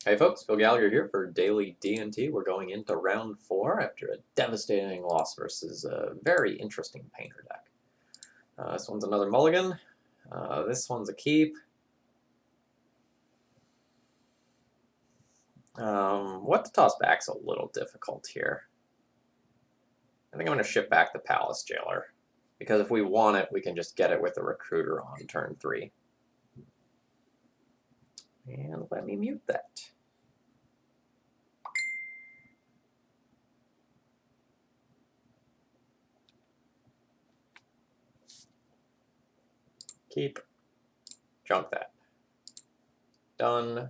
Hey folks, Phil Gallagher here for Daily D&T. We're going into round 4 after a devastating loss versus a very interesting painter deck. This one's another mulligan. This one's a keep. What to toss back's a little difficult here. I think I'm going to ship back the Palace Jailer, because if we want it, we can just get it with the Recruiter on turn 3. And let me mute that. Keep. Junk that. Done.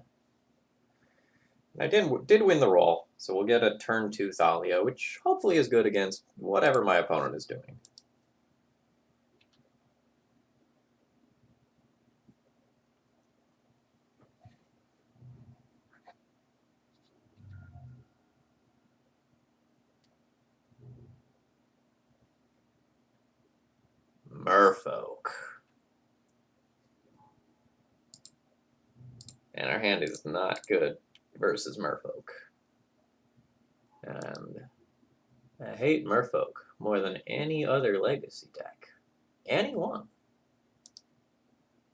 I did win the roll, so we'll get a turn 2 Thalia, which hopefully is good against whatever my opponent is doing. Merfolk. And our hand is not good versus Merfolk. And I hate Merfolk more than any other Legacy deck. Any one.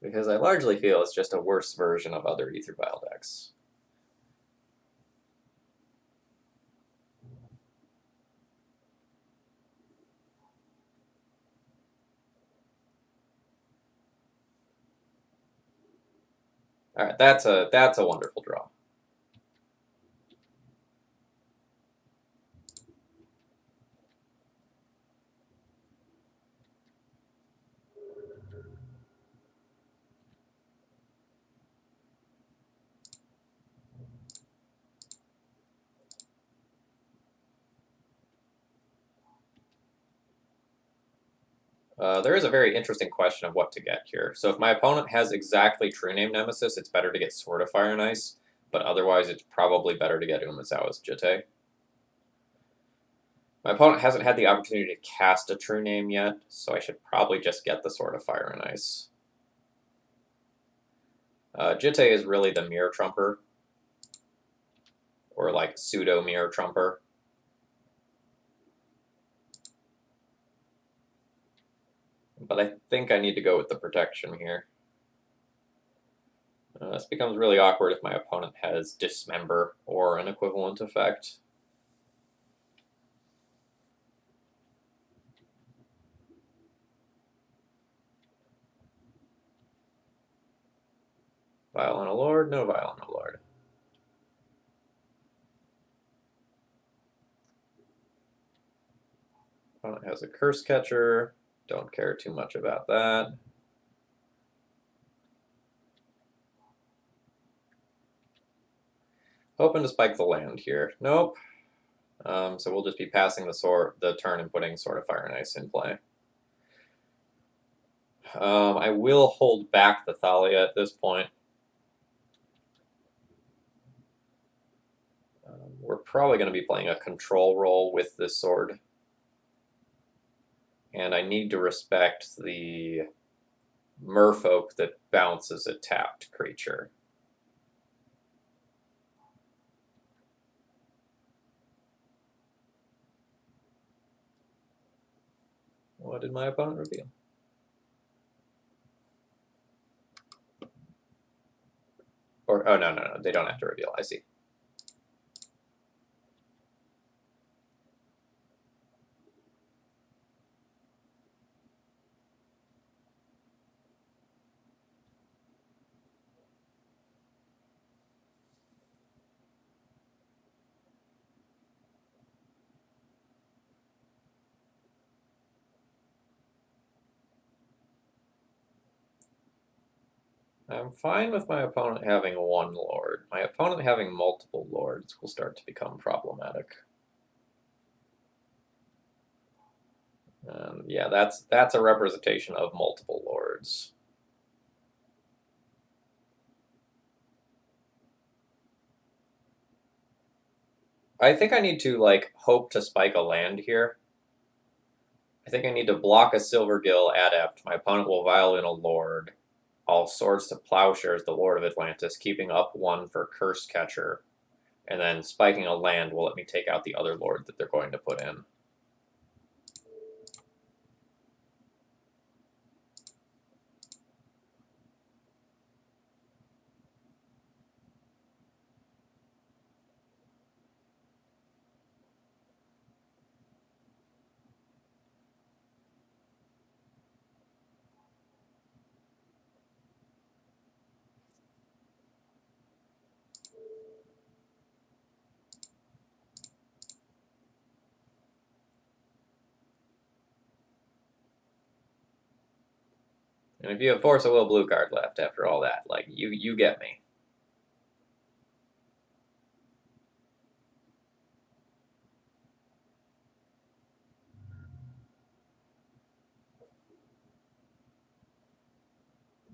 Because I largely feel it's just a worse version of other Ether Vial decks. Alright, that's a wonderful draw. There is a very interesting question of what to get here. So if my opponent has exactly True Name Nemesis, it's better to get Sword of Fire and Ice, but otherwise it's probably better to get Umezawa's Jitte. My opponent hasn't had the opportunity to cast a True Name yet, so I should probably just get the Sword of Fire and Ice. Jitte is really the Mirror Trumper, or like pseudo Mirror Trumper. But I think I need to go with the protection here. This becomes really awkward if my opponent has Dismember or an equivalent effect. Vial on a Lord, no Vial on a Lord. Opponent has a Curse Catcher. Don't care too much about that. Hoping to spike the land here. Nope. So we'll just be passing the turn and putting Sword of Fire and Ice in play. I will hold back the Thalia at this point. We're probably going to be playing a control role with this sword. And I need to respect the Merfolk that bounces a tapped creature. What did my opponent reveal? Or, oh, no, they don't have to reveal. I see. I'm fine with my opponent having one lord. My opponent having multiple lords will start to become problematic. Yeah, that's a representation of multiple lords. I think I need to, like, hope to spike a land here. I think I need to block a Silvergill Adept. My opponent will vial in a lord. all swords to Plowshares, the Lord of Atlantis, keeping up 1 for Curse Catcher, and then spiking a land will let me take out the other lord that they're going to put in. And if you have Force of Will blue card left after all that, like, you get me.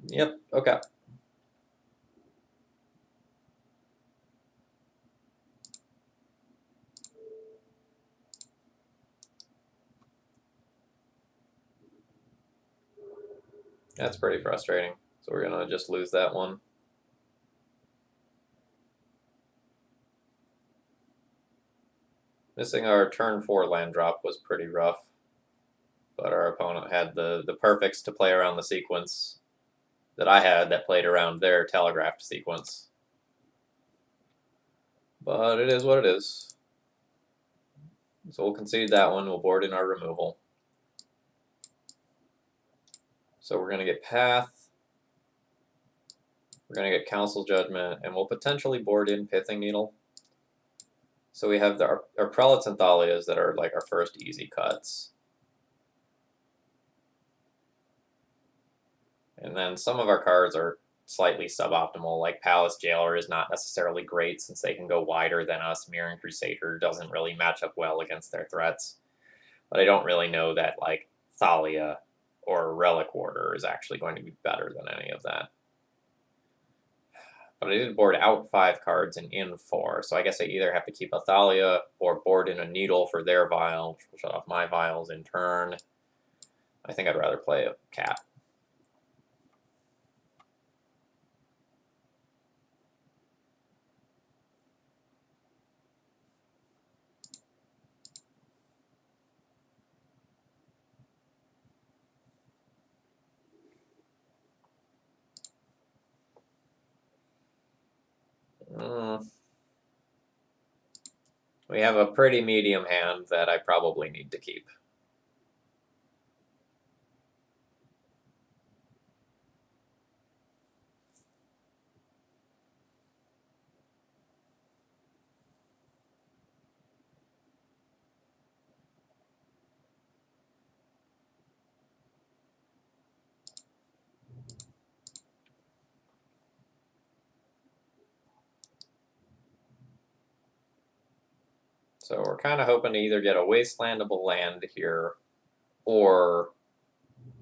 Yep, okay. That's pretty frustrating. So we're going to just lose that one. Missing our turn 4 land drop was pretty rough. But our opponent had the perfects to play around the sequence that I had that played around their telegraphed sequence. But it is what it is. So we'll concede that one. We'll board in our removal. So we're going to get Path. We're going to get Council Judgment, and we'll potentially board in Pithing Needle. So we have our Prelates and Thalias that are like our first easy cuts. And then some of our cards are slightly suboptimal, like Palace Jailer is not necessarily great since they can go wider than us. Mirren Crusader doesn't really match up well against their threats. But I don't really know that like Thalia or Relic Warder is actually going to be better than any of that. But I did board out 5 cards and in 4, so I guess I either have to keep a Thalia or board in a Needle for their vial, which will shut off my vials in turn. I think I'd rather play a Cat. We have a pretty medium hand that I probably need to keep. So we're kind of hoping to either get a wastelandable land here or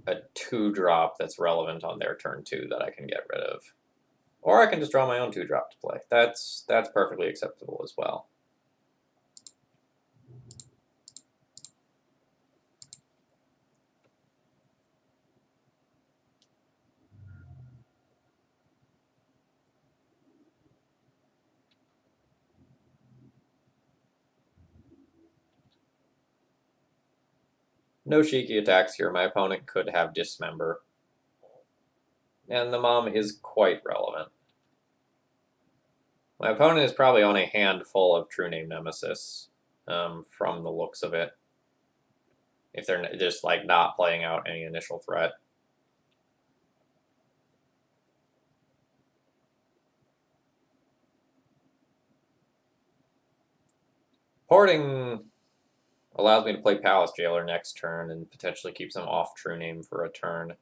a 2-drop that's relevant on their turn 2 that I can get rid of. Or I can just draw my own 2-drop to play. That's perfectly acceptable as well. No Shiki attacks here. My opponent could have Dismember. And the Mom is quite relevant. My opponent is probably on a handful of True Name Nemesis, from the looks of it. If they're just like not playing out any initial threat. Porting allows me to play Palace Jailer next turn and potentially keep some off True Name for a turn.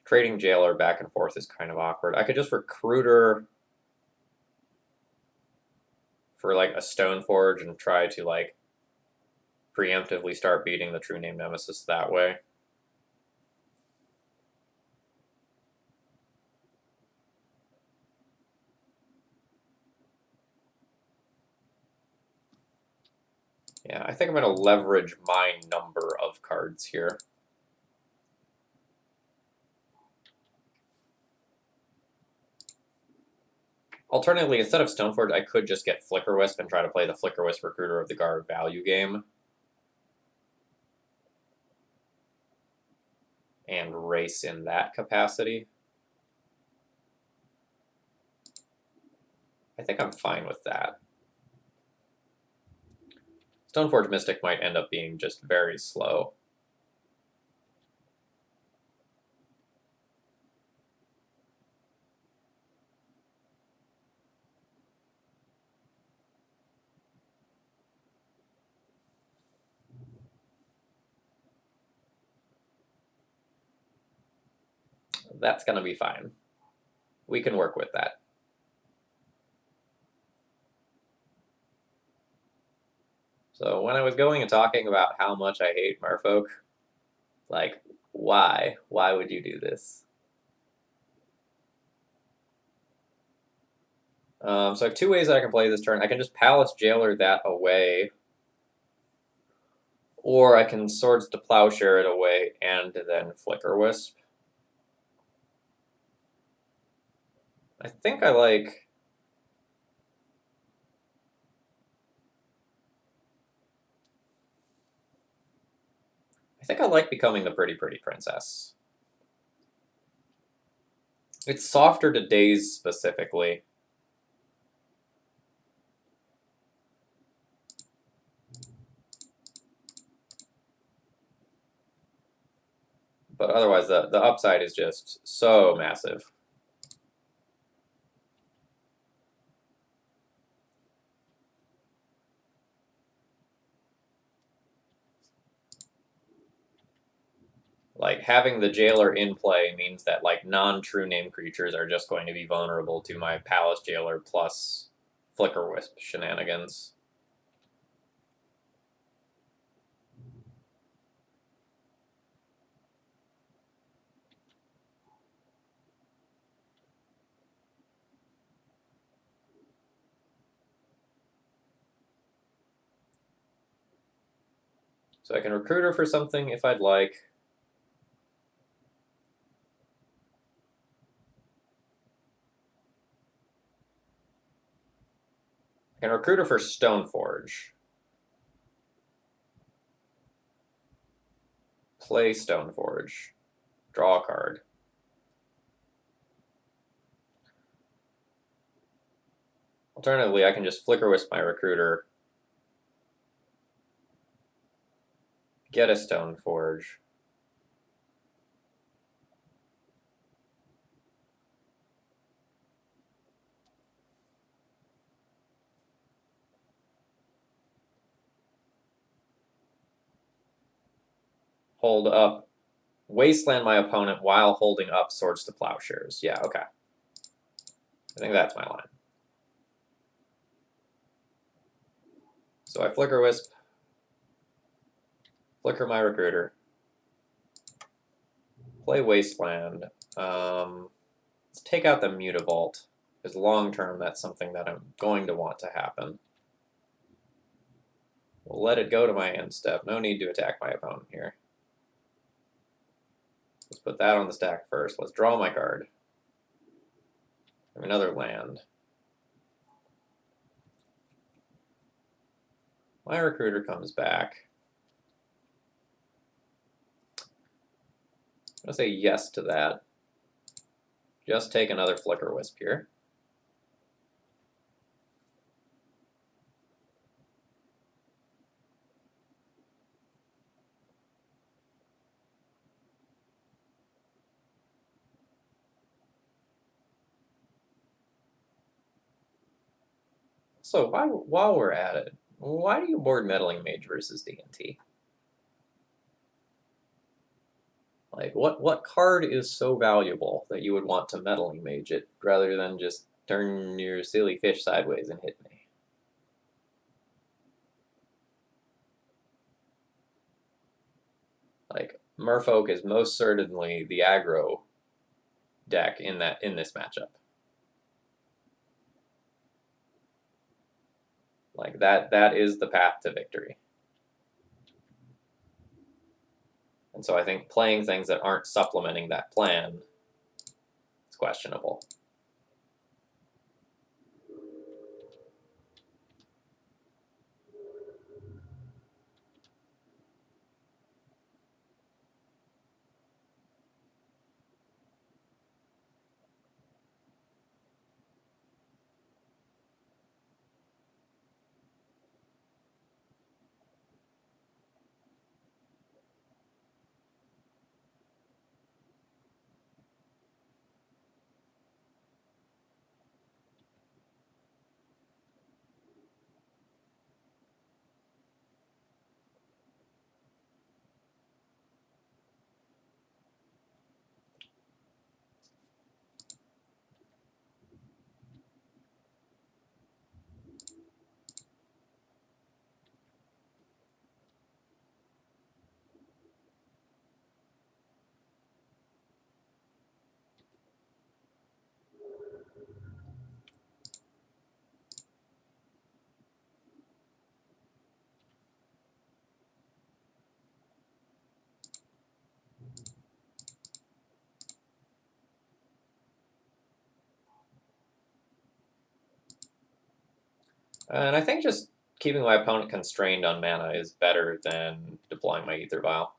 Trading Jailer back and forth is kind of awkward. I could just Recruiter for like a Stoneforge and try to like preemptively start beating the True Name Nemesis that way. Yeah, I think I'm going to leverage my number of cards here. Alternatively, instead of Stoneforge, I could just get Flicker Wisp and try to play the Flicker Wisp Recruiter of the Guard value game. And race in that capacity. I think I'm fine with that. Stoneforge Mystic might end up being just very slow. That's going to be fine. We can work with that. So when I was going and talking about how much I hate Merfolk, like, why? Why would you do this? So I have two ways that I can play this turn. I can just Palace Jailer that away, or I can Swords to Plowshare it away and then Flicker Wisp. I think I like... becoming the Pretty Princess. It's softer to daze specifically. But otherwise, the upside is just so massive. Like, having the Jailer in play means that, like, non-true name creatures are just going to be vulnerable to my Palace Jailer plus Flicker Wisp shenanigans. So I can recruit her for something if I'd like. I can recruit her for Stoneforge. Play Stoneforge. Draw a card. Alternatively, I can just Flicker Wisp my recruiter, get a Stoneforge, hold up, Wasteland my opponent while holding up Swords to Plowshares. Yeah, okay. I think that's my line. So I Flicker Wisp, Flicker my recruiter, play Wasteland. Let's take out the Mutavault, because long term that's something that I'm going to want to happen. We'll let it go to my end step. No need to attack my opponent here. Let's put that on the stack first. Let's draw my card. I have another land. My recruiter comes back. I'm going to say yes to that. Just take another Flicker Wisp here. So while we're at it, why do you board Meddling Mage versus D&T? Like, what card is so valuable that you would want to Meddling Mage it rather than just turn your silly fish sideways and hit me? Like, Merfolk is most certainly the aggro deck in this matchup. Like, that is the path to victory. And so I think playing things that aren't supplementing that plan is questionable. And I think just keeping my opponent constrained on mana is better than deploying my Ether Vial.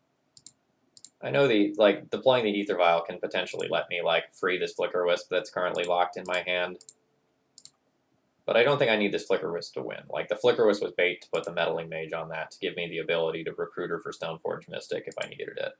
I know deploying the Ether Vial can potentially let me free this Flicker Wisp that's currently locked in my hand. But I don't think I need this Flicker Wisp to win. Like, the Flicker Wisp was bait to put the Meddling Mage on that to give me the ability to recruit her for Stoneforge Mystic if I needed it.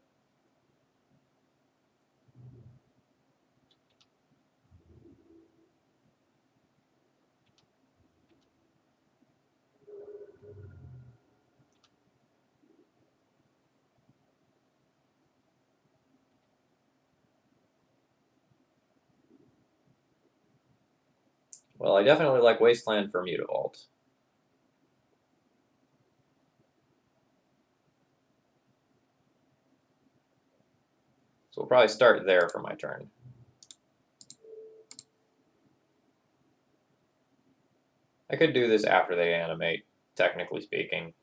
Well, I definitely like Wasteland for Mutavault. So we'll probably start there for my turn. I could do this after they animate, technically speaking.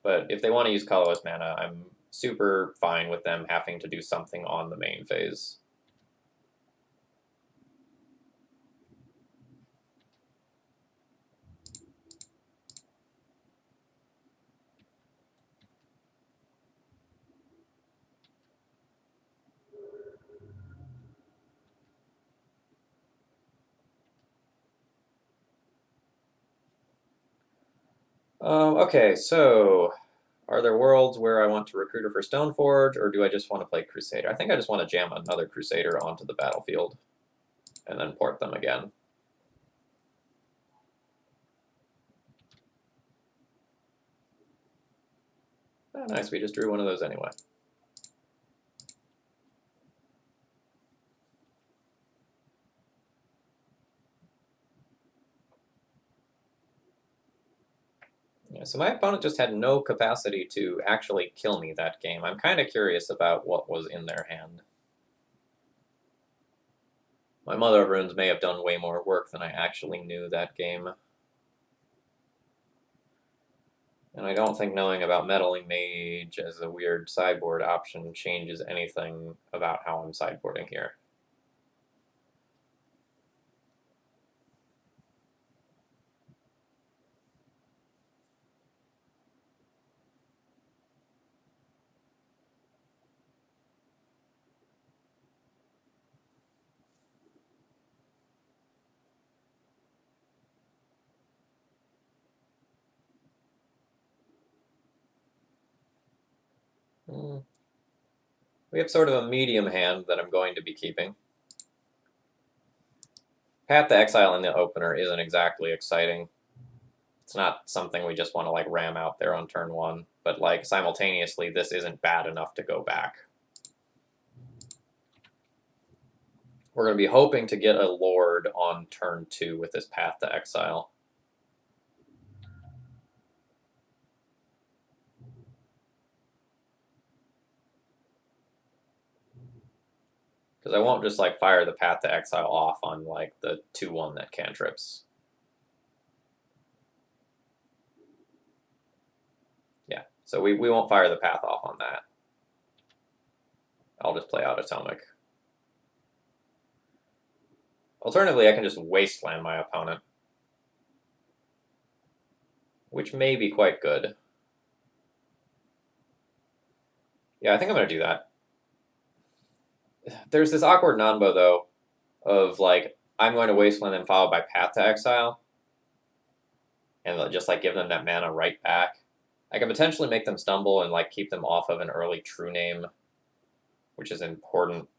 But if they want to use colorless mana, I'm super fine with them having to do something on the main phase. Okay, so are there worlds where I want to recruit her for Stoneforge, or do I just want to play Crusader? I think I just want to jam another Crusader onto the battlefield and then port them again. Oh, nice, we just drew one of those anyway. Yeah, so my opponent just had no capacity to actually kill me that game. I'm kind of curious about what was in their hand. My Mother of Runes may have done way more work than I actually knew that game. And I don't think knowing about Meddling Mage as a weird sideboard option changes anything about how I'm sideboarding here. We have sort of a medium hand that I'm going to be keeping. Path to Exile in the opener isn't exactly exciting. It's not something we just want to ram out there on turn one, but simultaneously this isn't bad enough to go back. We're going to be hoping to get a Lord on turn 2 with this Path to Exile. Because I won't just fire the Path to Exile off on the 2/1 that cantrips. Yeah, so we won't fire the path off on that. I'll just play out Atomic. Alternatively, I can just Wasteland my opponent, which may be quite good. Yeah, I think I'm going to do that. There's this awkward Nanbo, though, of I'm going to Wasteland and followed by Path to Exile, and just give them that mana right back. I can potentially make them stumble and keep them off of an early True Name, which is important.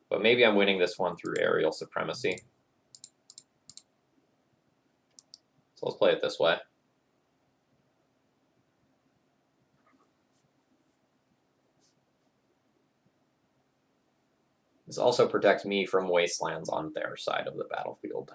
But maybe I'm winning this one through Aerial Supremacy. So let's play it this way. This also protects me from Wastelands on their side of the battlefield.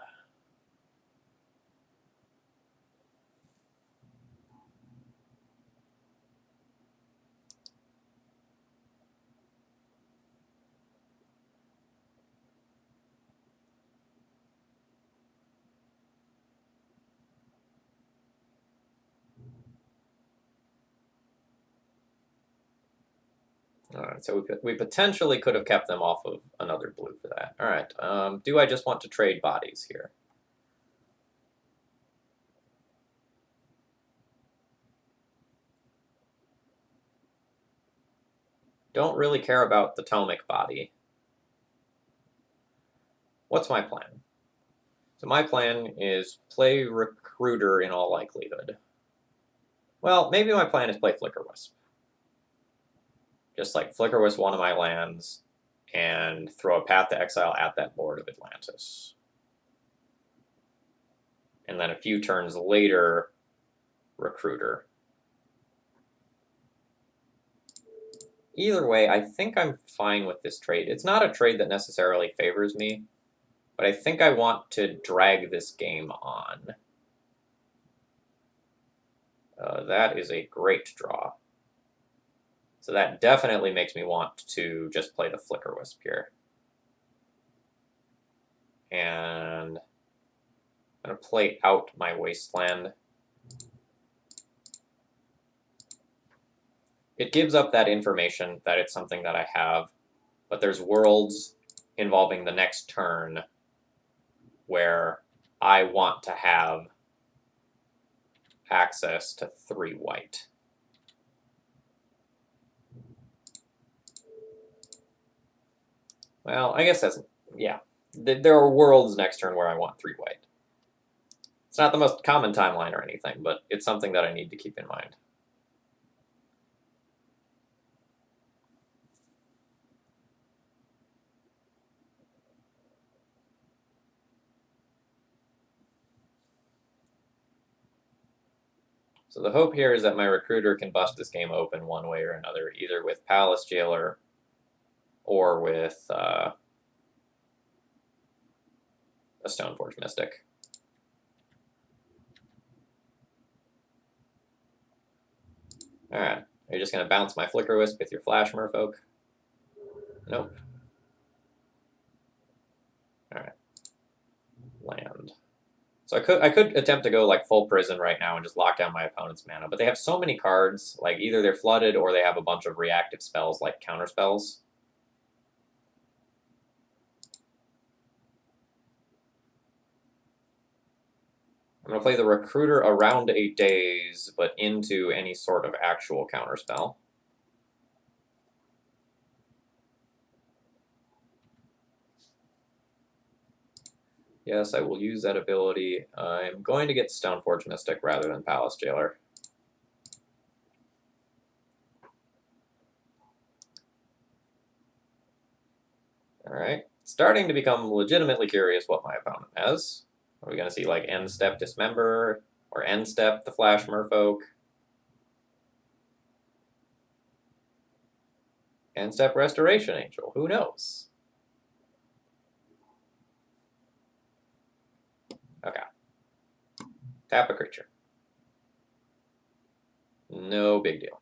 All right, so we potentially could have kept them off of another blue for that. All right, do I just want to trade bodies here? don't really care about the Tomic body. What's my plan? So my plan is play Recruiter in all likelihood. Well, maybe my plan is play Flickerwisp. Just like Flickerwisp one of my lands and throw a Path to Exile at that board of Atlantis. And then a few turns later, Recruiter. Either way, I think I'm fine with this trade. It's not a trade that necessarily favors me, but I think I want to drag this game on. That is a great draw. So that definitely makes me want to just play the Flickerwisp here. And I'm going to play out my Wasteland. It gives up that information that it's something that I have, but there's worlds involving the next turn where I want to have access to 3 white. Well, I guess that's, yeah. There are worlds next turn where I want 3 white. It's not the most common timeline or anything, but it's something that I need to keep in mind. So the hope here is that my Recruiter can bust this game open one way or another, either with Palace Jailer or with a Stoneforge Mystic. Alright, are you just going to bounce my Flickerwisp with your Flash Merfolk? Nope. Alright. Land. So I could attempt to go like full prison right now and just lock down my opponent's mana, but they have so many cards, like either they're flooded or they have a bunch of reactive spells like counter spells. I'm going to play the Recruiter around a Daze, but into any sort of actual counterspell. Yes, I will use that ability. I'm going to get Stoneforge Mystic rather than Palace Jailer. Alright, starting to become legitimately curious what my opponent has. Are we going to see like End Step Dismember, or End Step the Flash Merfolk? End Step Restoration Angel, who knows? Okay. Tap a creature. No big deal.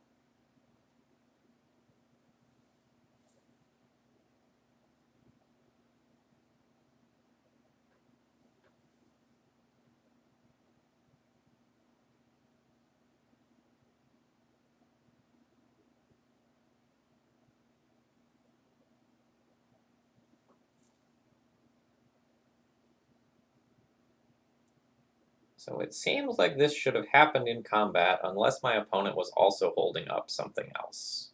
So it seems like this should have happened in combat unless my opponent was also holding up something else.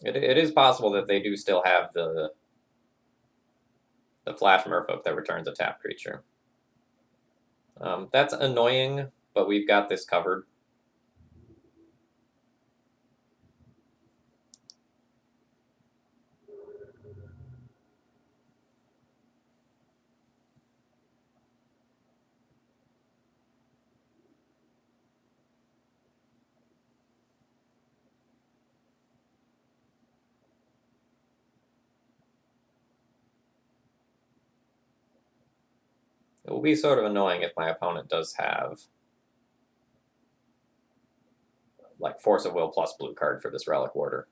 It is possible that they do still have the Flash Merfolk that returns a tap creature. That's annoying, but we've got this covered. It will be sort of annoying if my opponent does have like Force of Will plus blue card for this Relic Warder.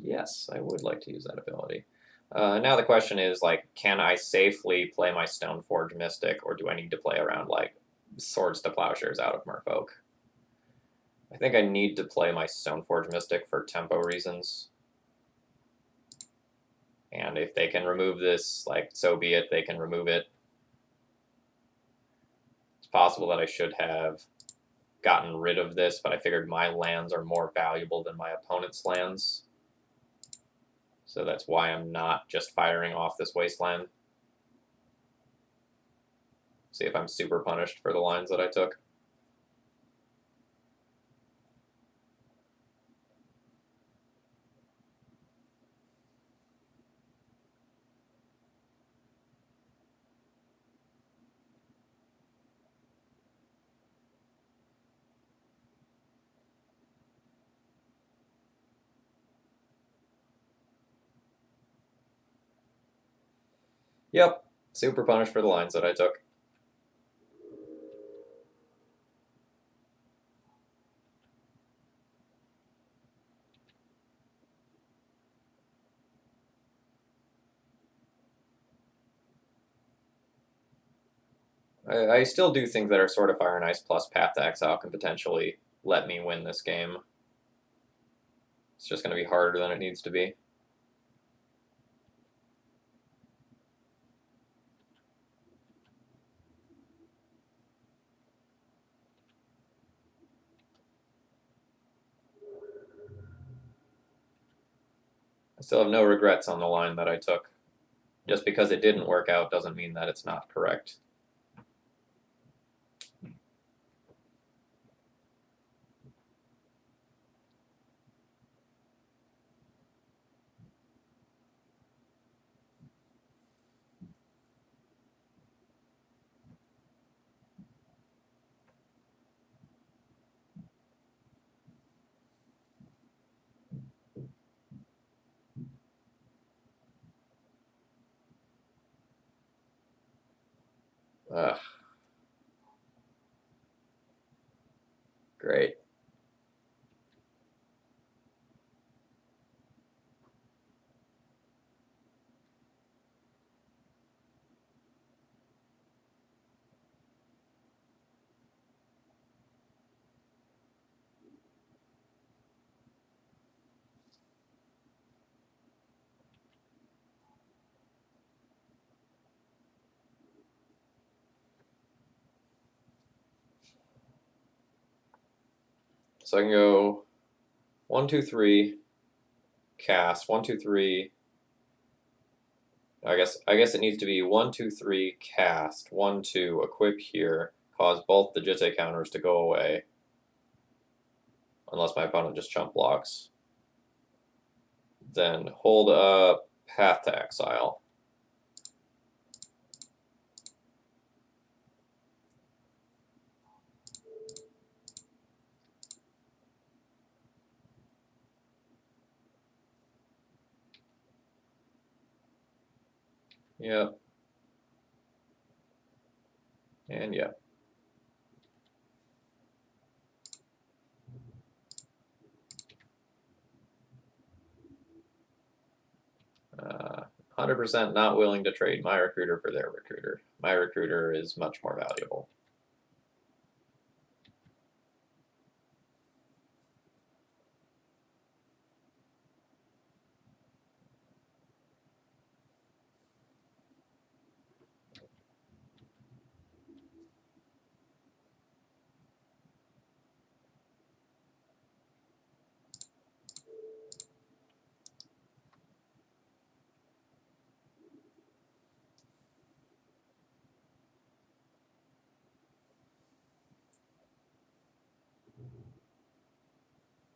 Yes, I would like to use that ability. Now the question is, like, can I safely play my Stoneforge Mystic, or do I need to play around, like, Swords to Plowshares out of Merfolk? I think I need to play my Stoneforge Mystic for tempo reasons. And if they can remove this, like, so be it, they can remove it. It's possible that I should have gotten rid of this, but I figured my lands are more valuable than my opponent's lands. So that's why I'm not just firing off this wasteland. See if I'm super punished for the lines that I took. Yep, super punished for the lines that I took. I still do think that our Sword of Fire and Ice plus Path to Exile can potentially let me win this game. It's just going to be harder than it needs to be. I still have no regrets on the line that I took. Just because it didn't work out doesn't mean that it's not correct. Ugh. Great. So I can go 1, 2, 3, cast, 1, 2, 3. I guess it needs to be 1, 2, 3, cast, 1, 2, equip here, cause both the Jitte counters to go away. Unless my opponent just chump blocks. Then hold up Path to Exile. Yep. And yep. 100% not willing to trade my recruiter for their recruiter. My recruiter is much more valuable.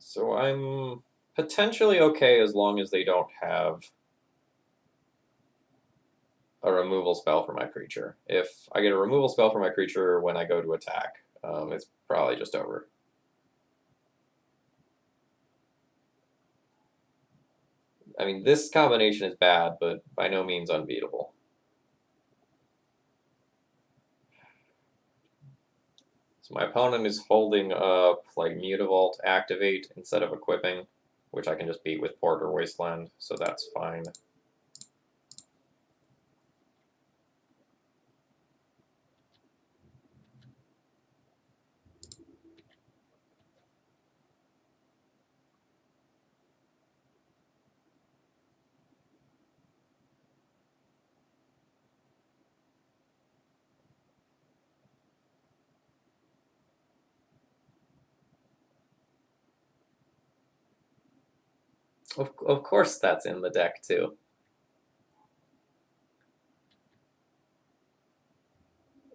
So I'm potentially okay as long as they don't have a removal spell for my creature. If I get a removal spell for my creature when I go to attack, it's probably just over. I mean, this combination is bad, but by no means unbeatable. So my opponent is holding up like Mutavault activate instead of equipping, which I can just beat with Port or Wasteland, so that's fine. Of course that's in the deck too.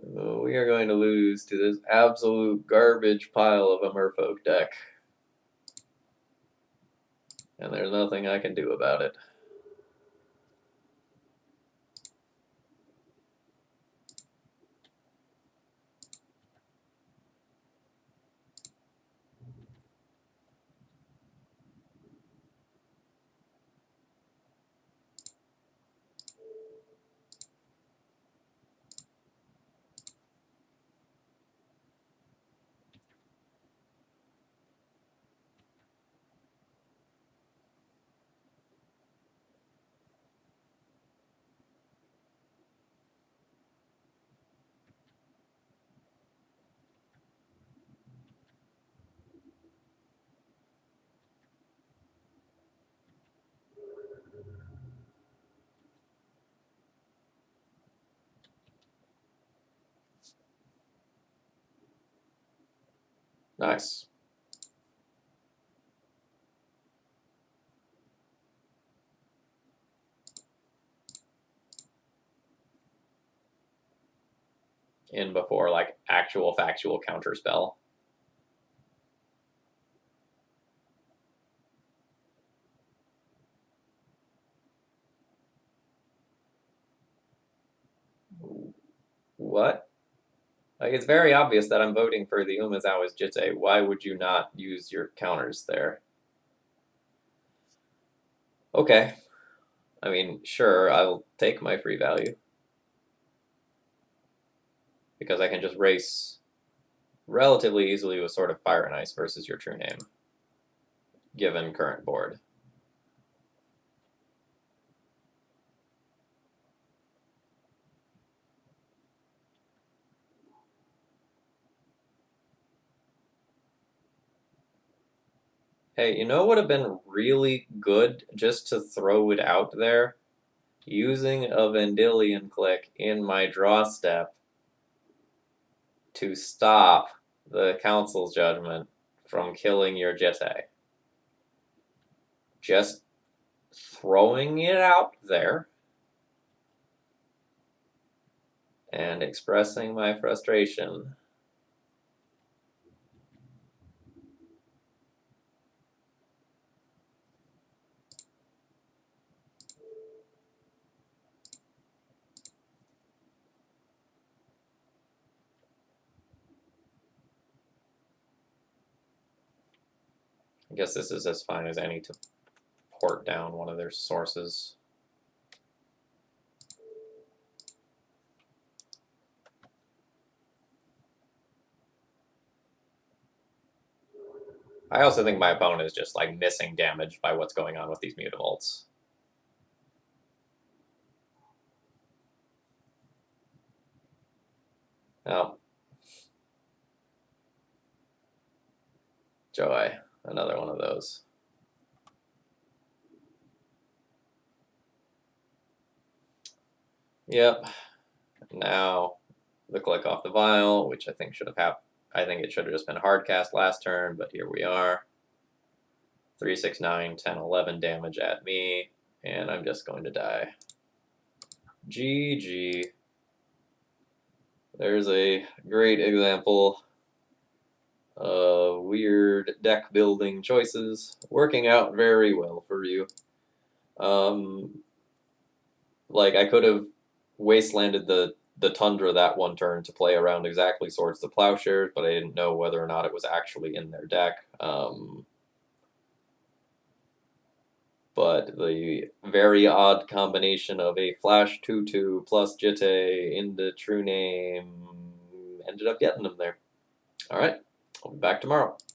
We are going to lose to this absolute garbage pile of a Merfolk deck. And there's nothing I can do about it. Nice. In before, like, actual factual counterspell. What? Like, it's very obvious that I'm voting for the Umezawa's Jitte. Why would you not use your counters there? Okay. I mean, sure, I'll take my free value. Because I can just race relatively easily with Sword of Fire and Ice versus your true name, given current board. Hey, you know what would have been really good just to throw it out there? Using a Vendilion click in my draw step to stop the Council's Judgment from killing your Jitte. Just throwing it out there and expressing my frustration. I guess this is as fine as any to port down one of their sources. I also think my opponent is just like missing damage by what's going on with these Mutavaults. Oh. Joy. Another one of those. Yep. Now the click off the vial, which I think should have happened. I think it should have just been hard cast last turn, but here we are. 3, 6, 9, 10, 11 damage at me, and I'm just going to die. GG. There's a great example of weird deck building choices working out very well for you. Like, I could have wastelanded the Tundra that one turn to play around exactly Swords to Plowshares, but I didn't know whether or not it was actually in their deck. But the very odd combination of a Flash 2/2 plus Jitte into True Name ended up getting them there. All right, I'll be back tomorrow.